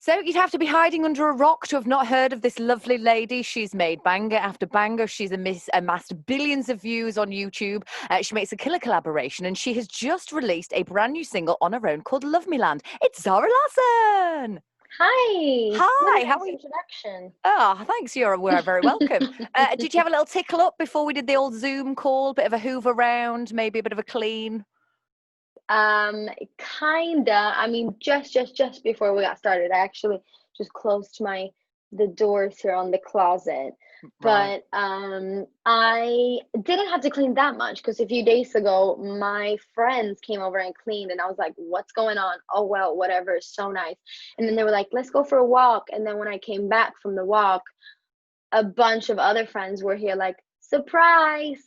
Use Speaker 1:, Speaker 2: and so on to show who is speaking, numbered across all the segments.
Speaker 1: So you'd have to be hiding under a rock to have not heard of this lovely lady. She's made banger after banger. She's amassed billions of views on YouTube. She makes a killer collaboration, and she has just released a brand new single on her own called Love Me Land. It's Zara Larsson.
Speaker 2: Hi. What
Speaker 1: Hi,
Speaker 2: a
Speaker 1: how
Speaker 2: nice
Speaker 1: are you?
Speaker 2: introduction.
Speaker 1: Oh, thanks. We're very welcome. Did you have a little tickle up before we did the old Zoom call? Bit of a hoover round, maybe a bit of a clean?
Speaker 2: Kinda. I mean, just before we got started, I actually just closed the doors here on the closet.
Speaker 1: Right.
Speaker 2: But I didn't have to clean that much because a few days ago my friends came over and cleaned, and I was like, "What's going on?" Oh well, whatever. It's so nice. And then they were like, "Let's go for a walk." And then when I came back from the walk, a bunch of other friends were here, like, "Surprise!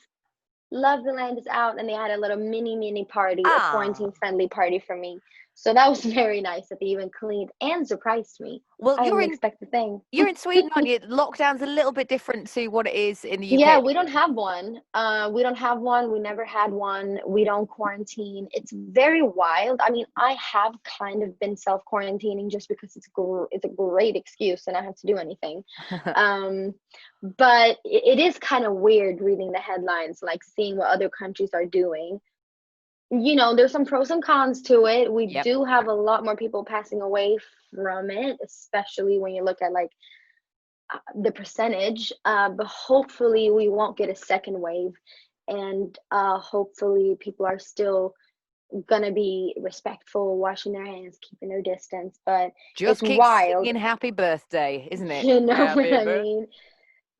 Speaker 2: Love the Land is out," and they had a little mini party, a
Speaker 1: Ah.
Speaker 2: quarantine friendly party for me. So that was very nice that they even cleaned and surprised me.
Speaker 1: Well,
Speaker 2: I didn't expect a thing.
Speaker 1: you're in Sweden, aren't you? Lockdown's a little bit different to what it is in the
Speaker 2: Yeah,
Speaker 1: UK.
Speaker 2: we don't have one. We don't have one. We never had one. We don't quarantine. It's very wild. I mean, I have kind of been self-quarantining just because it's a great excuse and I don't have to do anything. Um, but it is kind of weird reading the headlines, like seeing what other countries are doing. There's some pros and cons to it. We
Speaker 1: Yep.
Speaker 2: do have a lot more people passing away from it, especially when you look at like the percentage. But hopefully, we won't get a second wave, and hopefully, people are still gonna be respectful, washing their hands, keeping their distance. But
Speaker 1: Just
Speaker 2: it's
Speaker 1: keep
Speaker 2: wild,
Speaker 1: singing happy birthday, isn't it?
Speaker 2: you know what
Speaker 1: Happy
Speaker 2: I
Speaker 1: birthday.
Speaker 2: mean?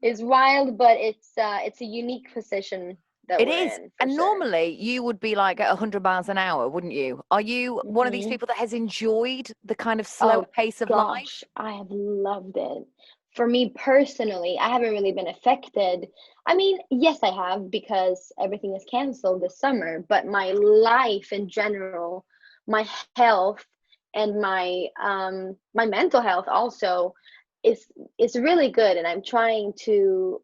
Speaker 2: It's wild, but it's a unique position that
Speaker 1: It
Speaker 2: we're
Speaker 1: is.
Speaker 2: in for
Speaker 1: And
Speaker 2: sure.
Speaker 1: normally you would be like at 100 miles an hour, wouldn't you? Are you one of these
Speaker 2: hmm
Speaker 1: people that has enjoyed the kind of slower
Speaker 2: Oh
Speaker 1: pace of
Speaker 2: gosh,
Speaker 1: life?
Speaker 2: I have loved it. For me personally, I haven't really been affected. I mean, yes, I have because everything is canceled this summer, but my life in general, my health and my mental health also is is really good, and I'm trying to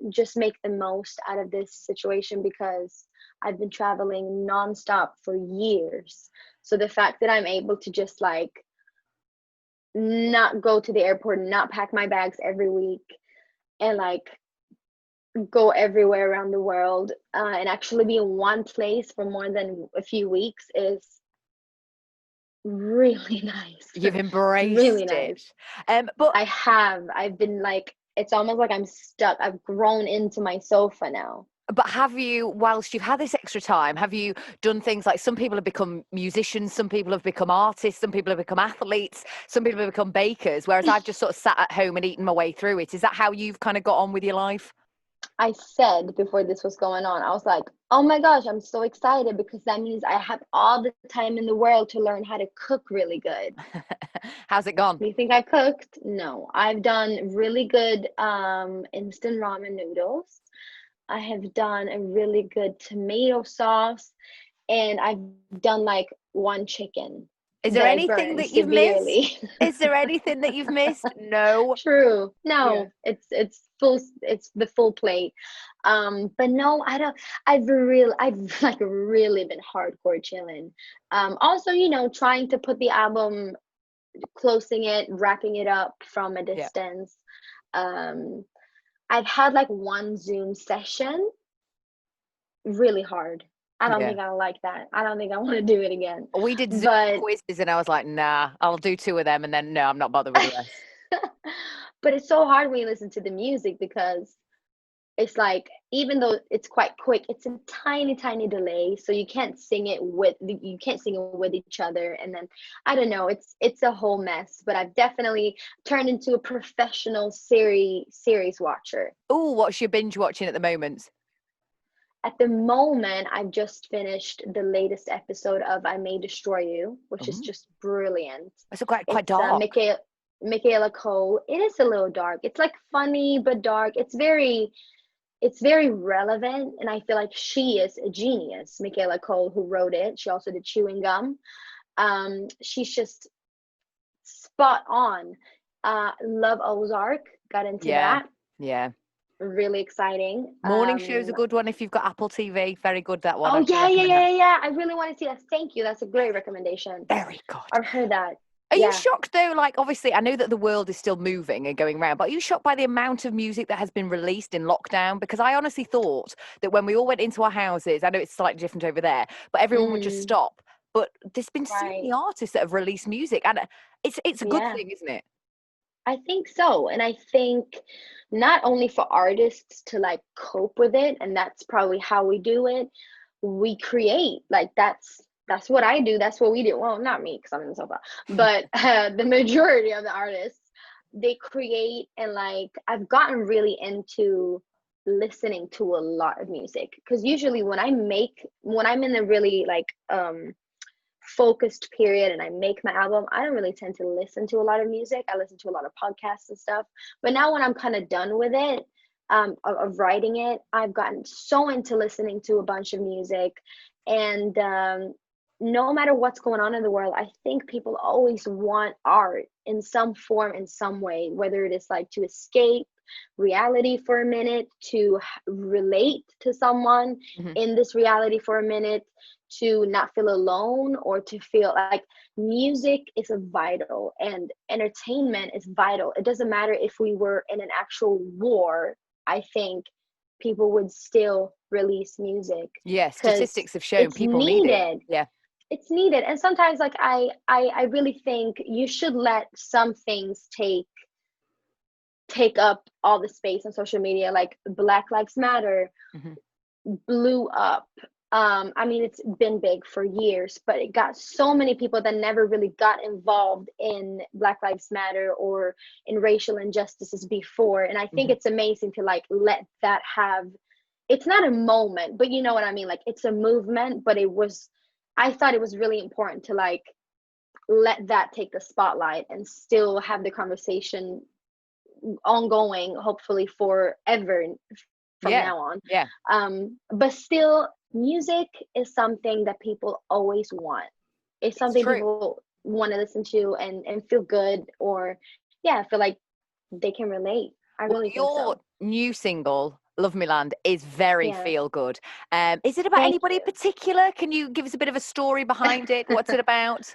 Speaker 2: just make the most out of this situation because I've been traveling nonstop for years. So the fact that I'm able to just like not go to the airport, not pack my bags every week, and like go everywhere around the world, and actually be in one place for more than a few weeks is really nice.
Speaker 1: You've
Speaker 2: It's really
Speaker 1: embraced
Speaker 2: nice.
Speaker 1: it. But
Speaker 2: I've been like, it's almost like I'm stuck. I've grown into my sofa now.
Speaker 1: have you, whilst you've had this extra time, have you done things like some people have become musicians, some people have become artists, some people have become athletes, some people have become bakers, whereas I've just sort of sat at home and eaten my way through it. Is that how you've kind of got on with your life?
Speaker 2: I said before this was going on, I was like, oh my gosh, I'm so excited because that means I have all the time in the world to learn how to cook really good.
Speaker 1: How's it gone?
Speaker 2: Do you think I cooked? No, I've done really good instant ramen noodles. I have done a really good tomato sauce, and I've done like one chicken
Speaker 1: Is there
Speaker 2: that I
Speaker 1: anything
Speaker 2: burned
Speaker 1: that you've missed?
Speaker 2: severely.
Speaker 1: Is there anything that you've missed? No.
Speaker 2: True.
Speaker 1: Yeah.
Speaker 2: No, it's the full plate. But no, I don't I've like really been hardcore chilling. Also, trying to put the album, closing it, wrapping it up from a
Speaker 1: Yeah.
Speaker 2: distance. Um, I've had like one Zoom session, really hard. I don't
Speaker 1: Yeah.
Speaker 2: think I like that. I don't think I want to do it again.
Speaker 1: We did Zoom
Speaker 2: But
Speaker 1: quizzes and I was like, nah, I'll do two of them and then no, I'm not bothered with the rest.
Speaker 2: but it's so hard when you listen to the music because it's like, even though it's quite quick, it's a tiny delay, so you can't sing it with each other, and then I don't know, it's a whole mess. But I've definitely turned into a professional series watcher.
Speaker 1: Oh, what's your binge watching at the moment?
Speaker 2: At the moment, I've just finished the latest episode of I May Destroy You, which is
Speaker 1: Oh,
Speaker 2: just brilliant.
Speaker 1: it's quite
Speaker 2: It's
Speaker 1: dark.
Speaker 2: Michaela Cole. It is a little dark. It's like funny but dark. It's very relevant, and I feel like she is a genius. Michaela Cole, who wrote it, she also did Chewing Gum. She's just spot on. Love Ozark, got into
Speaker 1: Yeah.
Speaker 2: that.
Speaker 1: Yeah.
Speaker 2: Really exciting.
Speaker 1: Morning show's a good one if you've got Apple TV. Very good, that one.
Speaker 2: Oh
Speaker 1: I'd
Speaker 2: yeah, yeah,
Speaker 1: recommend that.
Speaker 2: yeah, yeah. I really want to see that. Thank you. That's a great recommendation.
Speaker 1: Very good.
Speaker 2: I've heard that.
Speaker 1: Are you
Speaker 2: Yeah.
Speaker 1: shocked though? Like, obviously, I know that the world is still moving and going around, but are you shocked by the amount of music that has been released in lockdown? Because I honestly thought that when we all went into our houses, I know it's slightly different over there, but everyone would just
Speaker 2: Mm,
Speaker 1: stop. But there's been so
Speaker 2: right.
Speaker 1: many artists that have released music, and it's a good
Speaker 2: Yeah.
Speaker 1: thing, isn't it?
Speaker 2: I think so. And I think not only for artists to like cope with it, and that's probably how we do it, we create. Like that's what I do. That's what we do. Well, not me because I'm in the sofa, but the majority of the artists, they create. And like I've gotten really into listening to a lot of music because usually when I'm in a really like focused period and I make my album, I don't really tend to listen to a lot of music. I listen to a lot of podcasts and stuff. But now when I'm kind of done with it, of writing it, I've gotten so into listening to a bunch of music. And no matter what's going on in the world, I think people always want art in some form, in some way, whether it is like to escape reality for a minute, to relate to someone
Speaker 1: Mhm.
Speaker 2: in this reality for a minute, to not feel alone, or to feel like music is a vital, and entertainment is vital. It doesn't matter if we were in an actual war, I think people would still release music
Speaker 1: Yeah,
Speaker 2: because
Speaker 1: statistics have shown
Speaker 2: it's
Speaker 1: people need it.
Speaker 2: needed.
Speaker 1: Yeah.
Speaker 2: It's needed. And sometimes like I really think you should let some things take up all the space on social media, like Black Lives Matter
Speaker 1: Mhm.
Speaker 2: blew up. I mean, it's been big for years, but it got so many people that never really got involved in Black Lives Matter or in racial injustices before. And I think
Speaker 1: Mhm.
Speaker 2: it's amazing to like let that have, it's not a moment, but you know what I mean? Like it's a movement, but I thought it was really important to like let that take the spotlight and still have the conversation ongoing, hopefully forever from
Speaker 1: Yeah.
Speaker 2: now on.
Speaker 1: Yeah.
Speaker 2: But still, music is something that people always want. It's
Speaker 1: It's
Speaker 2: something
Speaker 1: true.
Speaker 2: people want to listen to and feel good, or yeah, feel like they can relate. I
Speaker 1: Well,
Speaker 2: really think
Speaker 1: your
Speaker 2: so.
Speaker 1: new single, Love Me Land, is very
Speaker 2: Yeah.
Speaker 1: feel good. Is it about
Speaker 2: Thank
Speaker 1: anybody in
Speaker 2: you.
Speaker 1: particular? Can you give us a bit of a story behind it? What's it about?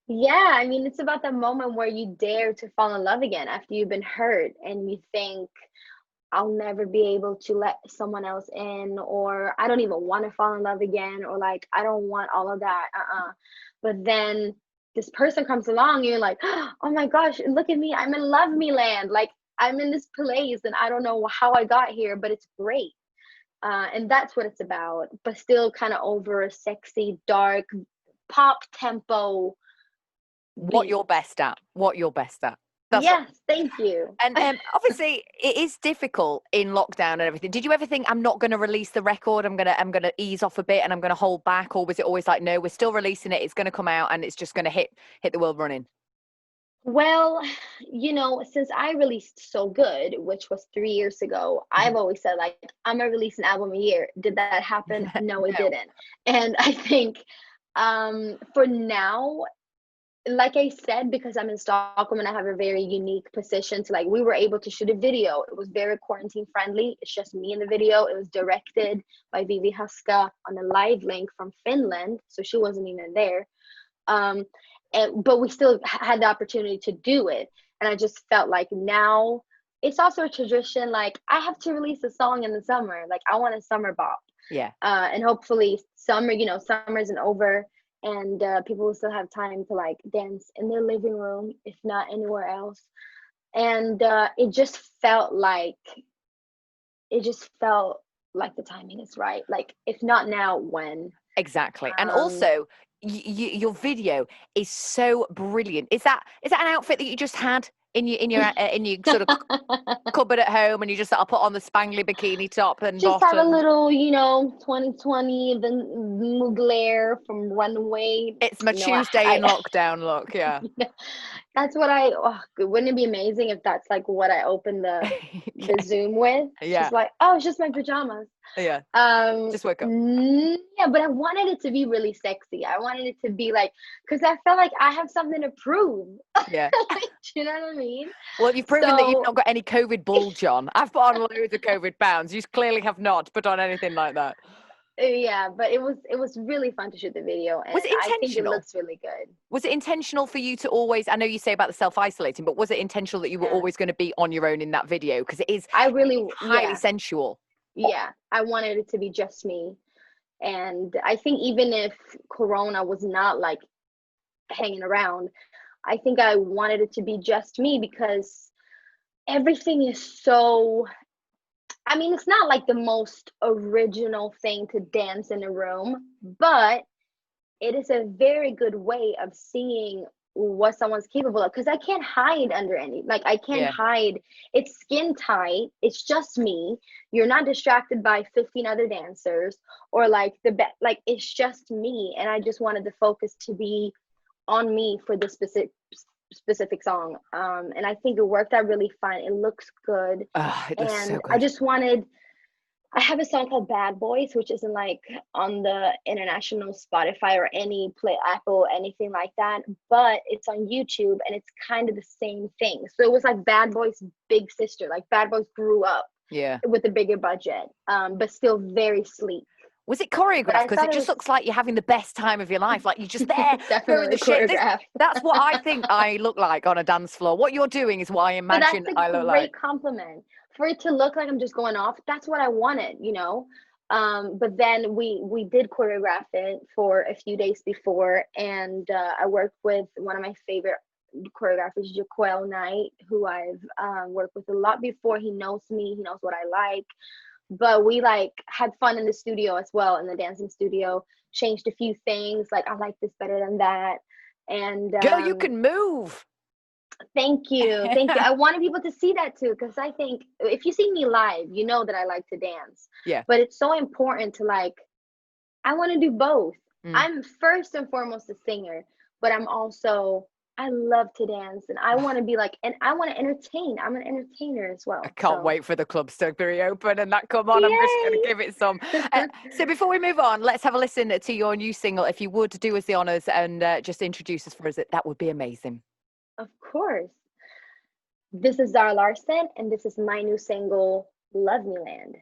Speaker 2: Yeah, I mean, it's about the moment where you dare to fall in love again after you've been hurt and you think, I'll never be able to let someone else in, or I don't even want to fall in love again, or like I don't want all of that. But then this person comes along, and you're like, oh my gosh, look at me, I'm in love me land. Like I'm in this place, and I don't know how I got here, but it's great. And that's what it's about, but still kind of over a sexy, dark, pop tempo
Speaker 1: What
Speaker 2: beat.
Speaker 1: you're best at. What you're best at. That's what.
Speaker 2: Yes, thank you.
Speaker 1: And obviously, it is difficult in lockdown and everything. Did you ever think I'm not going to release the record? I'm gonna ease off a bit and I'm going to hold back, or was it always like, no, we're still releasing it. It's going to come out and it's just going to hit the world running.
Speaker 2: Well, since I released So Good, which was 3 years ago,
Speaker 1: Mhm.
Speaker 2: I've always said, like, I'm gonna release an album a year. Did that happen? No, it
Speaker 1: No.
Speaker 2: didn't. And I think for now, like I said, because I'm in Stockholm and I have a very unique position to like, we were able to shoot a video. It was very quarantine friendly. It's just me in the video. It was directed by Vivi Haska on a live link from Finland. So she wasn't even there. Um, but we still had the opportunity to do it. And I just felt like now it's also a tradition. Like I have to release a song in the summer. Like I want a summer bop.
Speaker 1: Yeah.
Speaker 2: And hopefully summer isn't over, and people will still have time to like dance in their living room, if not anywhere else. And it just felt like the timing is right. Like if not now, when?
Speaker 1: Exactly. And
Speaker 2: Um,
Speaker 1: also, your video is so brilliant. Is that an outfit that you just had in your sort of cupboard at home, and you just thought, I'll put on the spangly bikini top and
Speaker 2: just have a
Speaker 1: bottom?
Speaker 2: little, 2020, the Mugler from Runway.
Speaker 1: It's my
Speaker 2: No,
Speaker 1: Tuesday in
Speaker 2: I
Speaker 1: lockdown look. Yeah.
Speaker 2: that's what wouldn't it be amazing if that's like what I open the
Speaker 1: Yeah.
Speaker 2: Zoom with?
Speaker 1: Yeah.
Speaker 2: Just like, oh, it's just my pajamas.
Speaker 1: Yeah. Just wake up.
Speaker 2: Yeah, but I wanted it to be really sexy. I wanted it to be like, because I felt like I have something to prove.
Speaker 1: Yeah.
Speaker 2: Like, you know what I mean?
Speaker 1: Well, you've proven that you've
Speaker 2: So
Speaker 1: not got any COVID bulge on. I've put on loads of COVID pounds. You clearly have not put on anything like that.
Speaker 2: Yeah, but it was really fun to shoot the video,
Speaker 1: Was
Speaker 2: and
Speaker 1: it
Speaker 2: I think it
Speaker 1: intentional?
Speaker 2: looks really good.
Speaker 1: Was it intentional for you to always, I know you say about the self-isolating, but was it intentional that you were
Speaker 2: Yeah.
Speaker 1: always going to be on your own in that video? Because
Speaker 2: I
Speaker 1: it's
Speaker 2: really,
Speaker 1: highly
Speaker 2: yeah,
Speaker 1: sensual.
Speaker 2: yeah. I wanted it to be just me. And I think even if Corona was not like hanging around, I think I wanted it to be just me because everything is so, I mean, it's not like the most original thing to dance in a room, but it is a very good way of seeing what someone's capable of because I can't hide under any, like I can't
Speaker 1: Yeah.
Speaker 2: hide. It's skin tight, it's just me. You're not distracted by 15 other dancers or like like it's just me, and I just wanted the focus to be on me for this specific song. And I think it worked out really fine. It looks good,
Speaker 1: Oh, it looks so
Speaker 2: and I
Speaker 1: good.
Speaker 2: just wanted, I have a song called Bad Boys, which isn't like on the international Spotify or any play Apple, anything like that, but it's on YouTube and it's kind of the same thing. So it was like Bad Boys' big sister, like Bad Boys grew up
Speaker 1: Yeah.
Speaker 2: with a bigger budget, but still very sleek.
Speaker 1: Was it
Speaker 2: But
Speaker 1: choreographed?
Speaker 2: I
Speaker 1: Because
Speaker 2: thought
Speaker 1: it
Speaker 2: it
Speaker 1: just
Speaker 2: was
Speaker 1: looks like you're having the best time of your life. Like you're just there throwing
Speaker 2: definitely
Speaker 1: the shit.
Speaker 2: choreographed.
Speaker 1: That's what I think I look like on a dance floor. What you're doing is what I
Speaker 2: But
Speaker 1: imagine
Speaker 2: that's a
Speaker 1: I look like.
Speaker 2: great compliment. For it to look like I'm just going off, that's what I wanted, you know. But then we did choreograph it for a few days before, and I worked with one of my favorite choreographers, Jaquel Knight, who I've worked with a lot before. He knows me, he knows what I like. But we like had fun in the studio as well, in the dancing studio. Changed a few things, like I like this better than that, and
Speaker 1: Girl, you can move.
Speaker 2: thank you. Thank you. I wanted people to see that too, because I think if you see me live, you know that I like to dance.
Speaker 1: Yeah.
Speaker 2: But it's so important to like, I want to do both.
Speaker 1: Mm.
Speaker 2: I'm first and foremost a singer, but I'm also, I love to dance and I want to be like, and I want to entertain. I'm an entertainer as
Speaker 1: I
Speaker 2: well.
Speaker 1: can't
Speaker 2: So,
Speaker 1: wait for the clubs to be open and that come on. I'm just going to
Speaker 2: yay.
Speaker 1: give it some. So before we move on, let's have a listen to your new single. If you would do us the honours and just introduce us for us, that would be amazing.
Speaker 2: Of course. This is Zara Larson, and this is my new single, Love Me Land.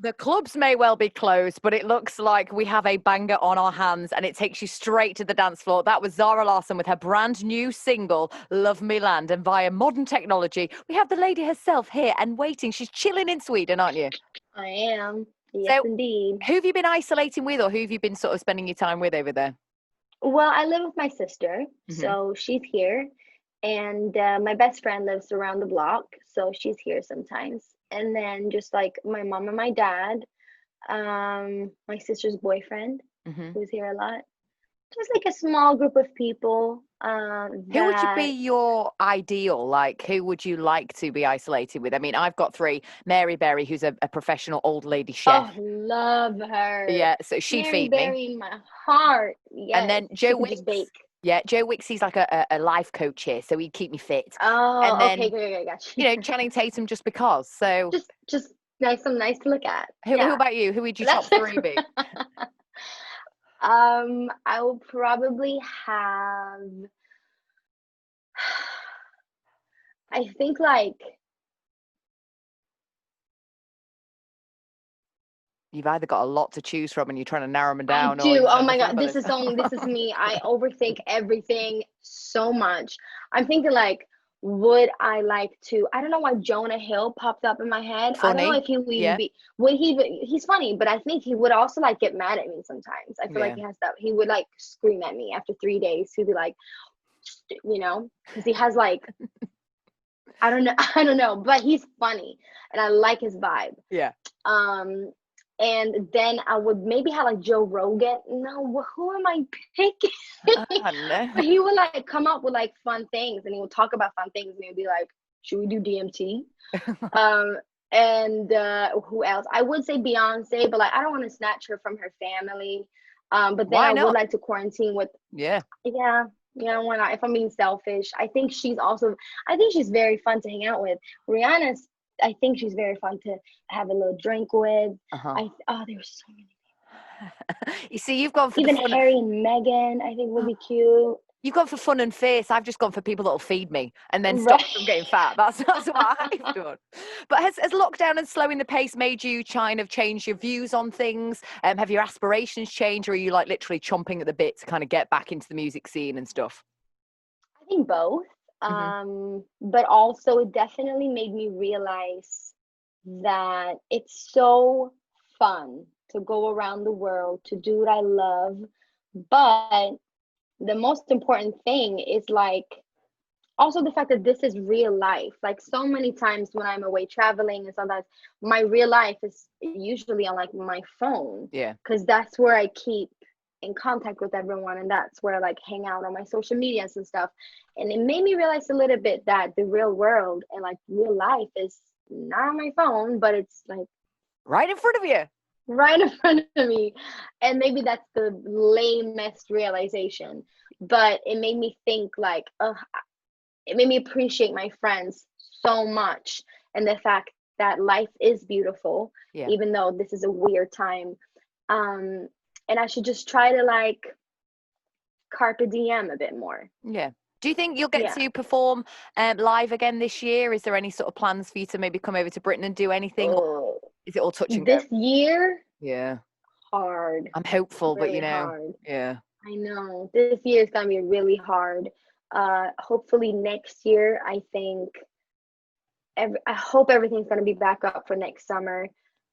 Speaker 1: The clubs may well be closed, but it looks like we have a banger on our hands and it takes you straight to the dance floor. That was Zara Larsson with her brand new single, Love Me Land. And via modern technology, we have the lady herself here and waiting. She's chilling in Sweden, aren't you?
Speaker 2: I am. Yes,
Speaker 1: So,
Speaker 2: indeed.
Speaker 1: who have you been isolating with or who have you been sort of spending your time with over there?
Speaker 2: Well, I live with my sister,
Speaker 1: Hmm.
Speaker 2: so she's here, and my best friend lives around the block, so she's here sometimes. And then just like my mom and my dad, my sister's boyfriend,
Speaker 1: Hmm.
Speaker 2: who's here a lot. Just like a small group of people
Speaker 1: Who would you be
Speaker 2: that.
Speaker 1: your ideal? Like, who would you like to be isolated with? I mean, I've got three. Mary Berry, who's a professional old lady chef.
Speaker 2: Oh, love her.
Speaker 1: Yeah, so she'd
Speaker 2: Mary
Speaker 1: feed me.
Speaker 2: Berry in my heart.
Speaker 1: And
Speaker 2: Yes,
Speaker 1: then
Speaker 2: she
Speaker 1: Joe
Speaker 2: could just
Speaker 1: Wicks.
Speaker 2: bake.
Speaker 1: Yeah, Joe Wicks, he's like a life coach here, so he'd keep me fit. And
Speaker 2: Oh, okay,
Speaker 1: then,
Speaker 2: okay, okay, got you.
Speaker 1: Channing Tatum just because. So
Speaker 2: Just nice, some nice to look at.
Speaker 1: who
Speaker 2: Yeah,
Speaker 1: about you? Who would your top
Speaker 2: that's
Speaker 1: three be?
Speaker 2: I will probably have, I think like,
Speaker 1: You've either got a lot to choose from and you're trying to narrow them
Speaker 2: I
Speaker 1: down, or you
Speaker 2: do.
Speaker 1: just
Speaker 2: Oh
Speaker 1: have a
Speaker 2: my God,
Speaker 1: fabulous.
Speaker 2: this is me. I overthink everything so much. I'm thinking like, would I like to? I don't know why Jonah Hill popped up in my head. I don't know
Speaker 1: Funny.
Speaker 2: if he would even
Speaker 1: Yeah.
Speaker 2: be. He's funny, but I think he would also like get mad at me sometimes. I feel like
Speaker 1: Yeah.
Speaker 2: he has that. He would like scream at me after 3 days. He'd be like, because he has like, I don't know, I don't know, but he's funny and I like his vibe.
Speaker 1: Yeah.
Speaker 2: Um, and then I would maybe have like Joe Rogan. No, who am I picking?
Speaker 1: I don't know.
Speaker 2: But he would like come up with like fun things, and he would talk about fun things, and he'd be like, "Should we do DMT?" And who else? I would say Beyonce, but like I don't want to snatch her from her family. But then
Speaker 1: Why
Speaker 2: I would
Speaker 1: not?
Speaker 2: like to quarantine with,
Speaker 1: Yeah.
Speaker 2: yeah, yeah, why not? If I'm being selfish, I think I think she's very fun to hang out with. Rihanna's, I think she's very fun to have a little drink with.
Speaker 1: Uh-huh.
Speaker 2: There's so many.
Speaker 1: You see, you've gone for the
Speaker 2: Even
Speaker 1: fun.
Speaker 2: Harry and Meghan, I think would be cute.
Speaker 1: You've gone for fun and fierce. I've just gone for people that'll feed me and then stop
Speaker 2: Right.
Speaker 1: me from getting fat. That's what I've done. But has lockdown and slowing the pace made you kind of change your views on things? Have your aspirations changed, or are you like literally chomping at the bit to kind of get back into the music scene and stuff?
Speaker 2: I think both.
Speaker 1: Hmm.
Speaker 2: But also it definitely made me realize that it's so fun to go around the world to do what I love. But the most important thing is like also the fact that this is real life. Like so many times when I'm away traveling and sometimes my real life is usually on like my phone
Speaker 1: Yeah.
Speaker 2: because that's where I keep in contact with everyone and that's where I like hang out on my social medias and stuff. And it made me realize a little bit that the real world and like real life is not on my phone, but it's like
Speaker 1: Right in front of you.
Speaker 2: right in front of me. And maybe that's the lamest realization. But it made me think like, it made me appreciate my friends so much and the fact that life is beautiful,
Speaker 1: Yeah.
Speaker 2: even though this is a weird time. Um, and I should just try to like carpe diem a bit more.
Speaker 1: Yeah. Do you think you'll get
Speaker 2: Yeah.
Speaker 1: to perform live again this year? Is there any sort of plans for you to maybe come over to Britain and do anything, or
Speaker 2: Oh,
Speaker 1: is it all touch and go?
Speaker 2: this year,
Speaker 1: Yeah.
Speaker 2: hard,
Speaker 1: I'm hopeful, but
Speaker 2: really hard.
Speaker 1: yeah.
Speaker 2: I know this year is gonna be really hard. Hopefully next year, I think I hope everything's gonna be back up for next summer.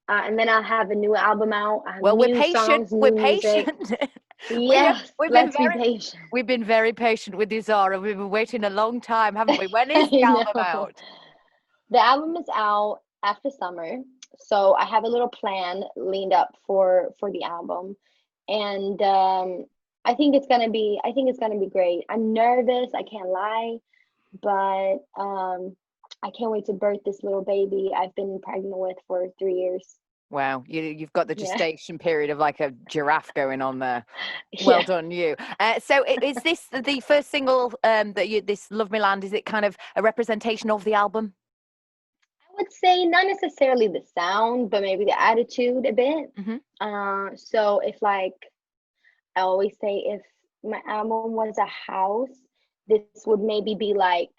Speaker 2: And then I'll have a new album out. I have
Speaker 1: Well, we're
Speaker 2: new
Speaker 1: patient.
Speaker 2: songs,
Speaker 1: We're
Speaker 2: new music.
Speaker 1: patient.
Speaker 2: Yes,
Speaker 1: We've been
Speaker 2: let's be
Speaker 1: very
Speaker 2: patient.
Speaker 1: we've been very patient with you, Zara. We've been waiting a long time, haven't we? When is
Speaker 2: I
Speaker 1: the album
Speaker 2: know.
Speaker 1: out?
Speaker 2: The album is out after summer, so I have a little plan leaned up for the album, and I think it's gonna be great. I'm nervous, I can't lie, but I can't wait to birth this little baby I've been pregnant with for 3 years.
Speaker 1: Wow, you've got the
Speaker 2: Yeah,
Speaker 1: gestation period of like a giraffe going on there. Well
Speaker 2: yeah.
Speaker 1: done, you. So is this the first single that you this Love Me Land? Is it kind of a representation of the album?
Speaker 2: I would say not necessarily the sound, but maybe the attitude a bit.
Speaker 1: Hmm.
Speaker 2: So if like I always say if my album was a house, this would maybe be like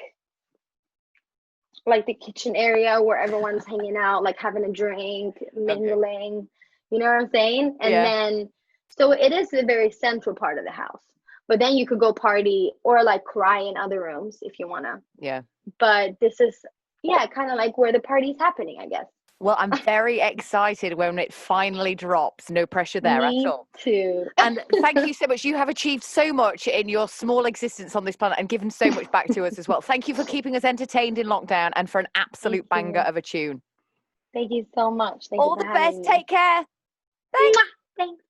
Speaker 2: the kitchen area where everyone's hanging out, like having a drink,
Speaker 1: Okay.
Speaker 2: mingling. You know what I'm saying? And
Speaker 1: Yeah.
Speaker 2: then so it is a very central part of the house. But then you could go party or like cry in other rooms if you wanna.
Speaker 1: Yeah.
Speaker 2: But this is yeah, kind of like where the party's happening, I guess.
Speaker 1: Well, I'm very excited when it finally drops. No pressure there at
Speaker 2: Me
Speaker 1: all.
Speaker 2: too.
Speaker 1: And thank you so much. You have achieved so much in your small existence on this planet and given so much back to us as well. Thank you for keeping us entertained in lockdown and for an
Speaker 2: Thank
Speaker 1: absolute banger
Speaker 2: you.
Speaker 1: of a tune.
Speaker 2: Thank you so much. Thank you
Speaker 1: All
Speaker 2: for
Speaker 1: the best.
Speaker 2: having me.
Speaker 1: Take care. Thanks.
Speaker 2: Mwah! Thanks.